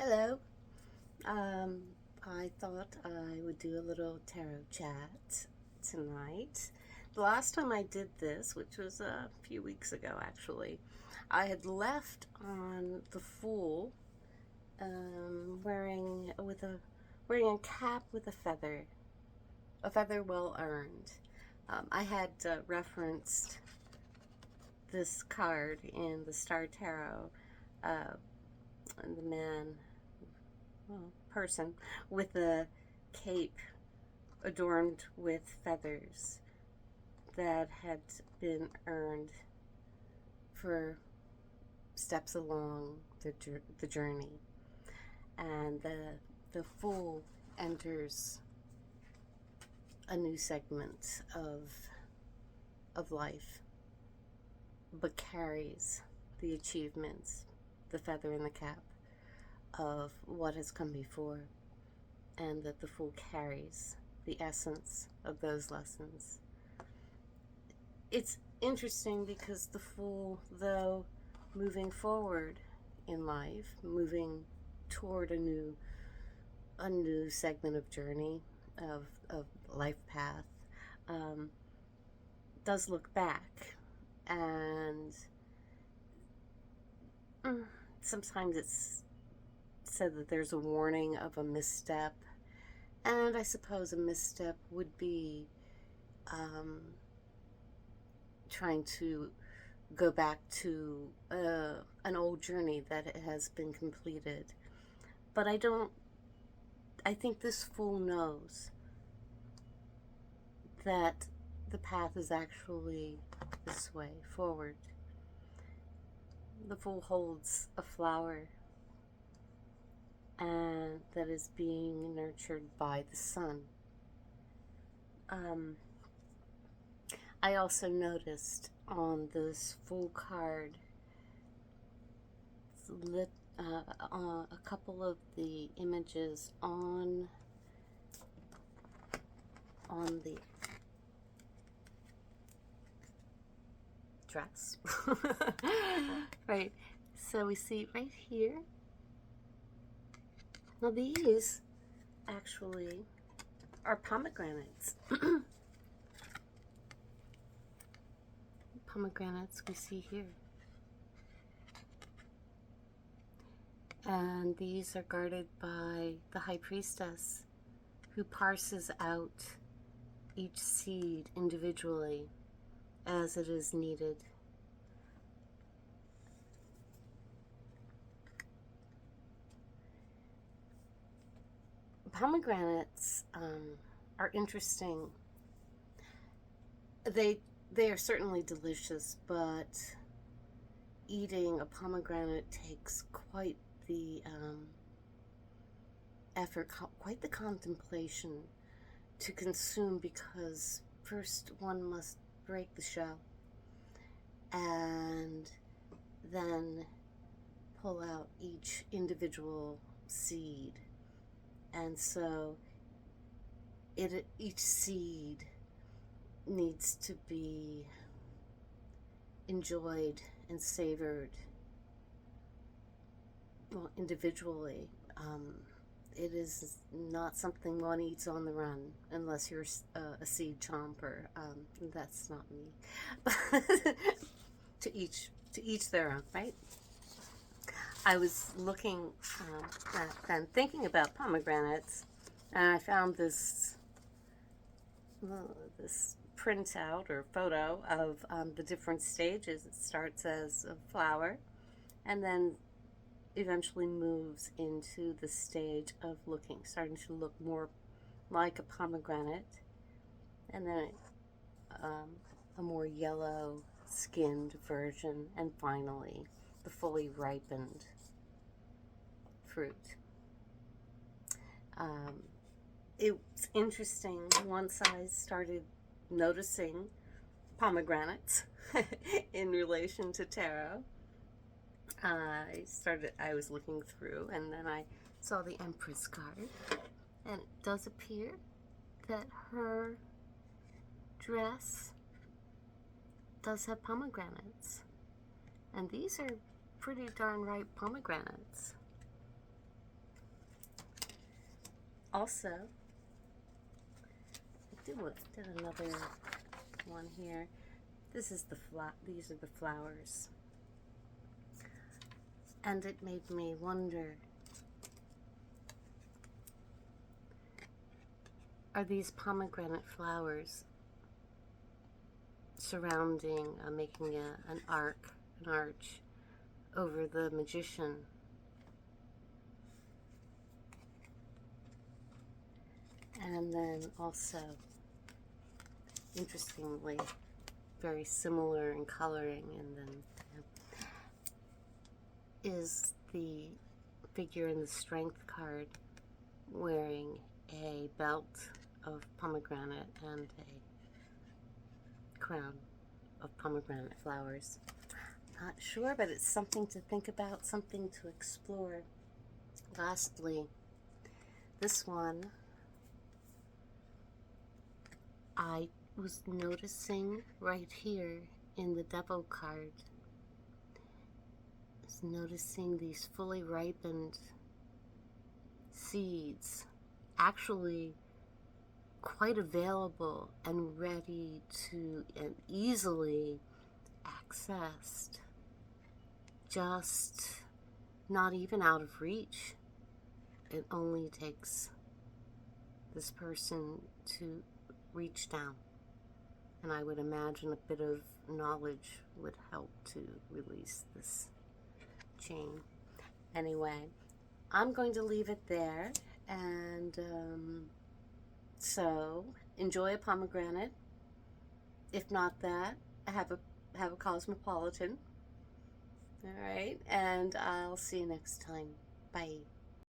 Hello. Um, I thought I would do a little tarot chat tonight. The last time I did this, which was a few weeks ago actually, I had left on the Fool, wearing a cap with a feather well earned. I had referenced this card in the Star Tarot, uh, and the man, well, person with a cape adorned with feathers that had been earned for steps along the journey. And the Fool enters a new segment of life, but carries the achievements, the feather in the cap of what has come before, and that the Fool carries the essence of those lessons. It's interesting because the Fool, though moving forward in life, moving toward a new segment of journey, of life path, um, does look back, and sometimes it's said that there's a warning of a misstep, and I suppose a misstep would be um, trying to go back to an old journey that has been completed. But I think this Fool knows that the path is actually this way forward. The Fool holds a flower and that is being nurtured by the sun. I also noticed on this Fool card a couple of the images on the dress. Right. So we see right here. Now these actually are pomegranates. Pomegranates we see here. And these are guarded by the High Priestess, who parses out each seed individually as it is needed. Pomegranates are interesting. They are certainly delicious, but eating a pomegranate takes quite the effort, quite the contemplation to consume, because first one must break the shell and then pull out each individual seed. And so each seed needs to be enjoyed and savored, well, individually. It is not something one eats on the run unless you're a seed chomper. That's not me. to each their own, right? I was looking and thinking about pomegranates, and I found this printout or photo of the different stages. It starts as a flower, and then eventually moves into the stage of starting to look more like a pomegranate, and then a more yellow skinned version, and finally the fully ripened fruit. It's interesting, once I started noticing pomegranates in relation to tarot, I was looking through, and then I saw the Empress card, and it does appear that her dress does have pomegranates, and these are pretty darn ripe pomegranates. Also, did another one here. These are the flowers. And it made me wonder, are these pomegranate flowers surrounding, making an arch over the magician? And then also, interestingly, very similar in coloring, and then is the figure in the Strength card wearing a belt of pomegranate and a crown of pomegranate flowers. Not sure, but it's something to think about, something to explore. Lastly, this one, I was noticing right here in the Devil card, is noticing these fully ripened seeds, actually quite available and ready to and easily accessed, just not even out of reach. It only takes this person to reach down, and I would imagine a bit of knowledge would help to release this chain. Anyway, I'm going to leave it there, and so enjoy a pomegranate. If not that, have a cosmopolitan. All right, and I'll see you next time. Bye.